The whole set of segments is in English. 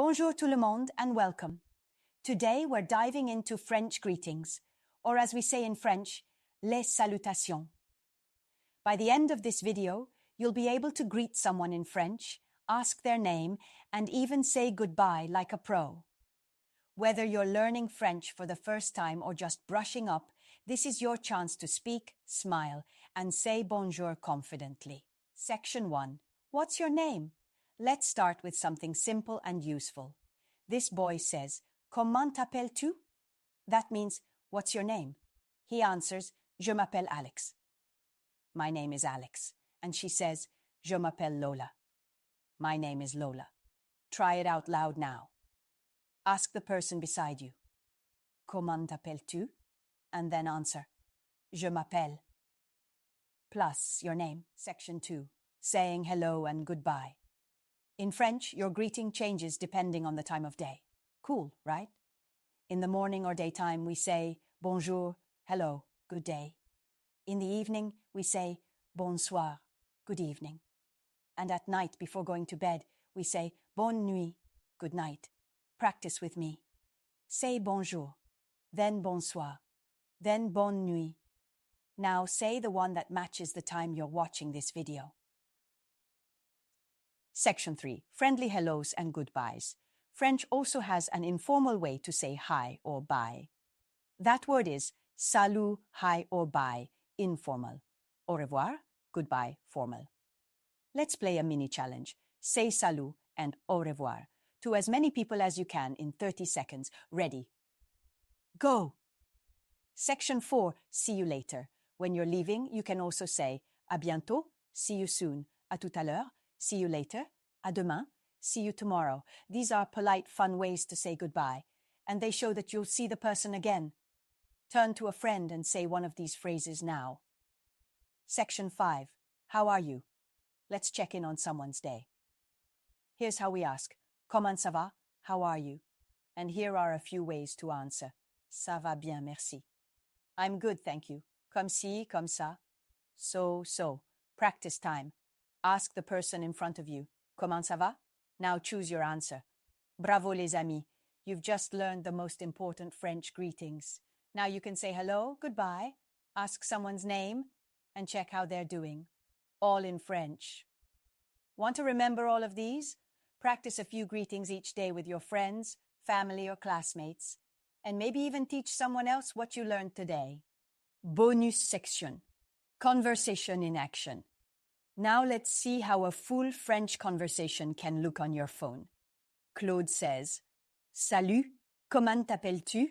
Bonjour tout le monde and welcome. Today we're diving into French greetings, or as we say in French, les salutations. By the end of this video, you'll be able to greet someone in French, ask their name, and even say goodbye like a pro. Whether you're learning French for the first time or just brushing up, this is your chance to speak, smile, and say bonjour confidently. Section 1. What's your name? Let's start with something simple and useful. This boy says, Comment t'appelles-tu? That means, what's your name? He answers, Je m'appelle Alex. My name is Alex. And she says, Je m'appelle Lola. My name is Lola. Try it out loud now. Ask the person beside you, Comment t'appelles-tu? And then answer, Je m'appelle. Plus your name. Section 2. Saying hello and goodbye. In French, your greeting changes depending on the time of day. Cool, right? In the morning or daytime, we say bonjour, hello, good day. In the evening, we say bonsoir, good evening. And at night, before going to bed, we say bonne nuit, good night. Practice with me. Say bonjour, then bonsoir, then bonne nuit. Now say the one that matches the time you're watching this video. Section 3. Friendly hellos and goodbyes. French also has an informal way to say hi or bye. That word is salut, hi or bye, informal. Au revoir, goodbye, formal. Let's play a mini challenge. Say salut and au revoir to as many people as you can in 30 seconds. Ready? Go! Section 4. See you later. When you're leaving, you can also say à bientôt, see you soon, à tout à l'heure, see you later, à demain, see you tomorrow. These are polite, fun ways to say goodbye, and they show that you'll see the person again. Turn to a friend and say one of these phrases now. Section 5. How are you? Let's check in on someone's day. Here's how we ask. Comment ça va? How are you? And here are a few ways to answer. Ça va bien, merci. I'm good, thank you. Comme ci, comme ça. So. Practice time. Ask the person in front of you. Comment ça va? Now choose your answer. Bravo les amis. You've just learned the most important French greetings. Now you can say hello, goodbye, ask someone's name, and check how they're doing. All in French. Want to remember all of these? Practice a few greetings each day with your friends, family, or classmates, and maybe even teach someone else what you learned today. Bonus section. Conversation in action. Now let's see how a full French conversation can look on your phone. Claude says, Salut, comment t'appelles-tu?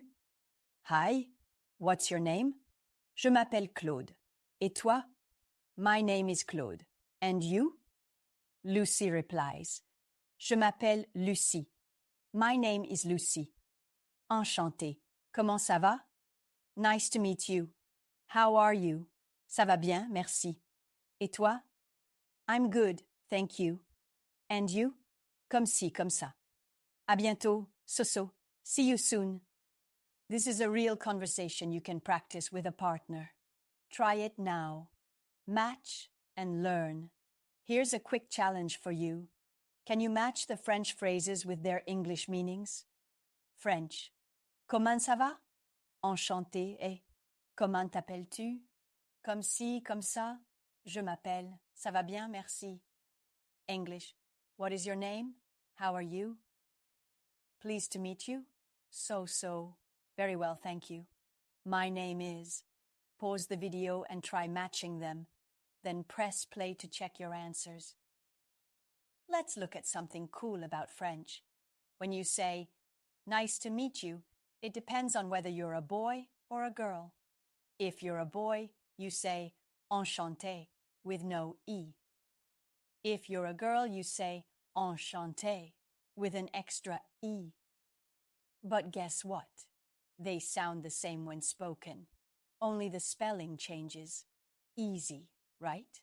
Hi, what's your name? Je m'appelle Claude. Et toi? My name is Claude. And you? Lucy replies, Je m'appelle Lucie. My name is Lucie. Enchantée. Comment ça va? Nice to meet you. How are you? Ça va bien, merci. Et toi? I'm good, thank you. And you? Comme ci, comme ça. À bientôt, so. See you soon. This is a real conversation you can practice with a partner. Try it now. Match and learn. Here's a quick challenge for you. Can you match the French phrases with their English meanings? French. Comment ça va? Enchanté et comment t'appelles-tu? Comme ci, comme ça. Je m'appelle. Ça va bien, merci. English. What is your name? How are you? Pleased to meet you. So. Very well, thank you. My name is. Pause the video and try matching them. Then press play to check your answers. Let's look at something cool about French. When you say, nice to meet you, it depends on whether you're a boy or a girl. If you're a boy, you say enchanté with no E. If you're a girl, you say enchantée with an extra E. But guess what? They sound the same when spoken. Only the spelling changes. Easy, right?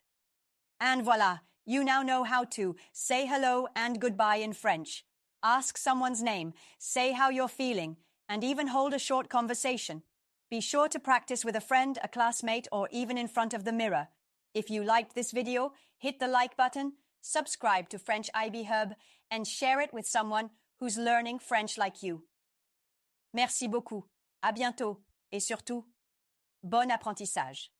And voila, you now know how to say hello and goodbye in French. Ask someone's name, say how you're feeling, and even hold a short conversation. Be sure to practice with a friend, a classmate, or even in front of the mirror. If you liked this video, hit the like button, subscribe to French IB Hub, and share it with someone who's learning French like you. Merci beaucoup. À bientôt. Et surtout, bon apprentissage.